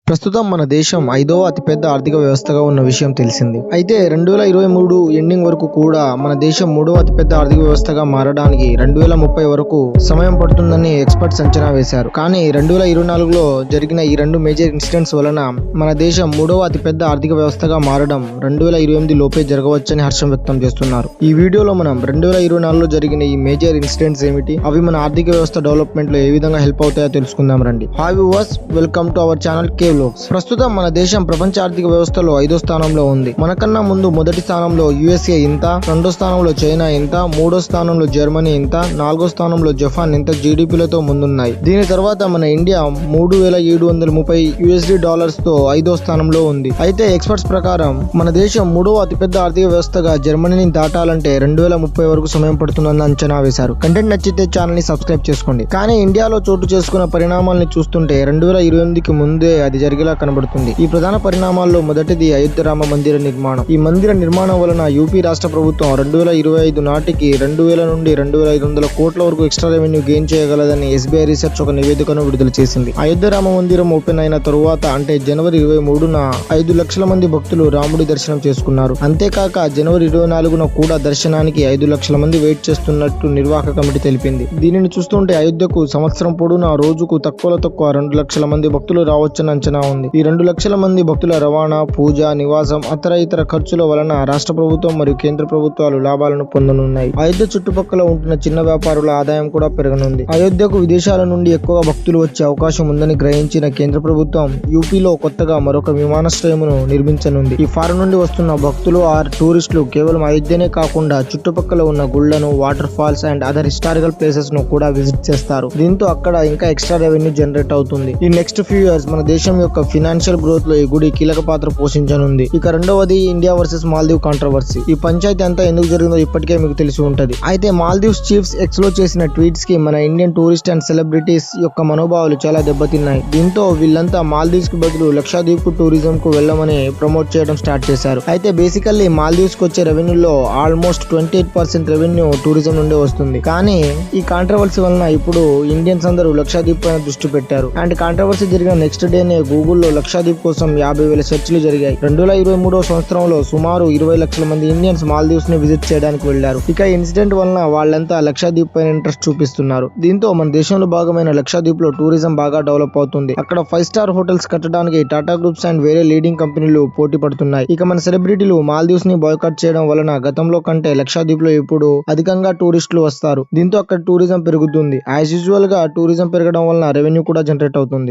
ప్రస్తుతం మన దేశం ఐదవ అతిపెద్ద ఆర్థిక వ్యవస్థగా ఉన్న విషయం తెలిసింది. అయితే 2023 ఎండింగ్ వరకు కూడా మన దేశం మూడవ అతిపెద్ద ఆర్థిక వ్యవస్థగా మారడానికి 2030 వరకు సమయం పడుతుందని ఎక్స్పర్ట్స్ అంచనా వేశారు. కానీ 2024లో జరిగిన ఈ రెండు మేజర్ ఇన్సిడెంట్స్ వలన మన దేశం మూడవ అతిపెద్ద ఆర్థిక వ్యవస్థగా మారడం 2028 లోపే జరగవచ్చని హర్షం వ్యక్తం చేస్తున్నారు. ఈ వీడియోలో మనం 2024లో జరిగిన ఈ మేజర్ ఇన్సిడెంట్స్ ఏమిటి, అవి మన ఆర్థిక వ్యవస్థ డెవలప్మెంట్ లో ఏ విధంగా హెల్ప్ అవుతాయో తెలుసుకుందాం రండి. Hi viewers, welcome to our channel cave. ప్రస్తుతం మన దేశం ప్రపంచ ఆర్థిక వ్యవస్థలో 5వ స్థానంలో ఉంది. మనకన్నా ముందు మొదటి స్థానంలో యుఎస్ఏ ఇంత, రెండో స్థానంలో చైనా ఇంత, మూడో స్థానంలో జర్మనీ ఇంత, నాలుగో స్థానంలో జపాన్ ఇంత జీడిపిలతో ముందున్నాయి. దీని తర్వాత మన ఇండియా 3730 యుఎస్డి డాలర్స్ తో 5వ స్థానంలో ఉంది. అయితే ఎక్స్పర్ట్స్ ప్రకారం మన దేశం మూడవ అతిపెద్ద ఆర్థిక వ్యవస్థగా జర్మనీని దాటాలంటే 2030 వరకు సమయం పడుతుందని అంచనా వేశారు. కంటెంట్ నచ్చితే ఛానల్ ని సబ్స్క్రైబ్ చేసుకోండి. కానీ ఇండియాలో చోటు చేసుకున్న పరిణామాలను చూస్తుంటే 2028కి ముందే అది జరిగేలా కనబడుతుంది. ఈ ప్రధాన పరిణామాల్లో మొదటిది అయోధ్య రామ మందిర నిర్మాణం. ఈ మందిర నిర్మాణం వలన యూపీ రాష్ట్ర ప్రభుత్వం 2025 నాటికి 2000 నుండి 2500 కోట్ల వరకు ఎక్స్ట్రా రెవెన్యూ గెయిన్ చేయగలదని ఎస్బీఐ రీసెర్చ్ ఒక నివేదికను విడుదల చేసింది. అయోధ్య రామ మందిరం ఓపెన్ అయిన తరువాత అంటే జనవరి 23న 5 లక్షల మంది భక్తులు రాముడి దర్శనం చేసుకున్నారు. అంతేకాక జనవరి 24న కూడా దర్శనానికి 5 లక్షల మంది వెయిట్ చేస్తున్నట్టు నిర్వాహక కమిటీ తెలిపింది. దీనిని చూస్తుంటే అయోధ్యకు సంవత్సరం పొడవునా రోజుకు తక్కువలో తక్కువ 2 లక్షల మంది భక్తులు రావచ్చని అంచనా ఉంది. ఈ 2 లక్షల మంది భక్తుల రవాణా, పూజ, నివాసం, ఇతర ఖర్చుల వలన రాష్ట్ర ప్రభుత్వం మరియు కేంద్ర ప్రభుత్వాలు లాభాలను పొందనున్నాయి. అయోధ్య చుట్టుపక్కల ఉంటున్న చిన్న వ్యాపారుల ఆదాయం కూడా పెరగనుంది. అయోధ్యకు విదేశాల నుండి ఎక్కువ భక్తులు వచ్చే అవకాశం ఉందని గ్రహించిన కేంద్ర ప్రభుత్వం యూపీలో కొత్తగా మరొక విమానాశ్రయమును నిర్మించనుంది. ఈ ఫారెన్ నుండి వస్తున్న భక్తులు టూరిస్టులు కేవలం అయోధ్యనే కాకుండా చుట్టుపక్కల ఉన్న గుళ్లను, water falls and other historical places ను కూడా విజిట్ చేస్తారు. దీంతో అక్కడ ఇంకా ఎక్స్ట్రా రెవెన్యూ జనరేట్ అవుతుంది. ఈ నెక్స్ట్ ఫ్యూ ఇయర్స్ మన దేశం యొక్క ఫినాన్షియల్ గ్రోత్ లో ఈ గుడి కీలక పాత్ర పోషించనుంది. ఇక రెండవది ఇండియా వర్సెస్ మాల్దీవ్ కాంట్రవర్సీ. ఈ పంచాయతీ అంతా ఎందుకు జరిగిందో ఇప్పటికే మీకు తెలిసి ఉంటది. అయితే మాల్దీవ్స్ చీఫ్స్ ఎక్స్ లో చేసిన ట్వీట్స్ కి మన ఇండియన్ టూరిస్ట్ అండ్ సెలబ్రిటీస్ యొక్క మనోభావాలు చాలా దెబ్బతిన్నాయి. దీంతో వీళ్ళంతా మాల్దీవ్స్ కి బదులు లక్షద్వీప్ కు టూరిజం కు వెళ్ళమని ప్రమోట్ చేయడం స్టార్ట్ చేశారు. అయితే బేసికల్లీ మాల్దీవ్స్ కు వచ్చే రెవెన్యూలో ఆల్మోస్ట్ 28% రెవెన్యూ టూరిజం నుండే వస్తుంది. కానీ ఈ కాంట్రవర్సీ వలన ఇప్పుడు ఇండియన్స్ అందరూ లక్షద్వీప్ పైన దృష్టి పెట్టారు. అండ్ కాంట్రవర్సీ జరిగిన నెక్స్ట్ డేనే గూగుల్లో లక్షద్వీప్ కోసం 50,000 సెర్చ్లు జరిగాయి. 2023వ సంవత్సరంలో సుమారు 20 లక్షల మంది ఇండియన్స్ మాల్దీవ్స్ ని విజిట్ చేయడానికి వెళ్లారు. ఇక ఇన్సిడెంట్ వలన వాళ్ళంతా లక్షద్వీప్ పైన ఇంట్రెస్ట్ చూపిస్తున్నారు. దీంతో మన దేశంలో భాగమైన లక్షద్వీప్ లో టూరిజం బాగా డెవలప్ అవుతుంది. అక్కడ 5 స్టార్ హోటల్స్ కట్టడానికి టాటా గ్రూప్స్ అండ్ వేరే లీడింగ్ కంపెనీలు పోటీ పడుతున్నాయి. ఇక మన సెలబ్రిటీలు మాల్దీవ్స్ ని బాయ్కాట్ చేయడం వలన గతంలో కంటే లక్షద్వీప్ లో ఇప్పుడు అధికంగా టూరిస్టులు వస్తారు. దీంతో అక్కడ టూరిజం పెరుగుతుంది. యాజ్ యూజువల్ గా టూరిజం పెరగడం వలన రెవెన్యూ కూడా జనరేట్ అవుతుంది.